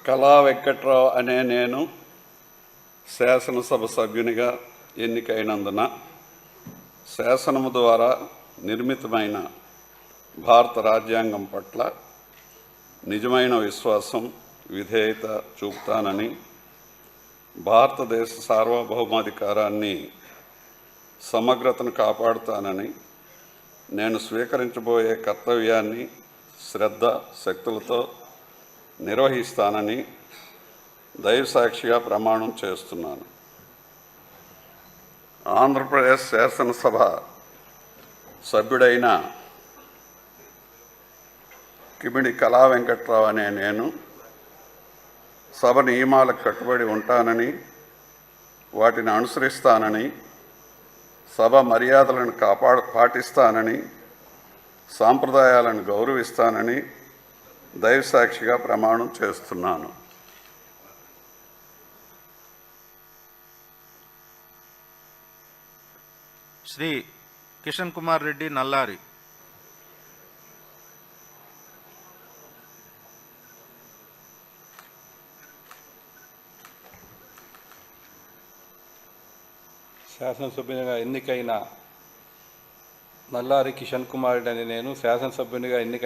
కళా వెంకట్రావు అనే నేను శాసనసభ సభ్యునిగా ఎన్నికైనందున శాసనము ద్వారా నిర్మితమైన భారత రాజ్యాంగం పట్ల నిజమైన విశ్వాసం, విధేయత చూపుతానని, భారతదేశ సార్వభౌమాధికారాన్ని, సమగ్రతను కాపాడుతానని, నేను స్వీకరించబోయే కర్తవ్యాన్ని శ్రద్ధ శక్తులతో నిర్వహిస్తానని దైవసాక్షిగా ప్రమాణం చేస్తున్నాను. ఆంధ్రప్రదేశ్ శాసనసభ సభ్యుడైన కిమిడి కళా వెంకట్రావు అనే నేను సభ నియమాలకు కట్టుబడి ఉంటానని, వాటిని అనుసరిస్తానని, సభ మర్యాదలను పాటిస్తానని, సాంప్రదాయాలను గౌరవిస్తానని దైవసాక్షిగా ప్రమాణం చేస్తున్నాను. శ్రీ కిషన్ కుమార్ రెడ్డి నల్లారి. శాసనసభ్యునిగా ఎన్నికైన నల్లారి కిషన్ కుమార్ రెడ్డి అని నేను శాసనసభ్యునిగా ఎన్నికైన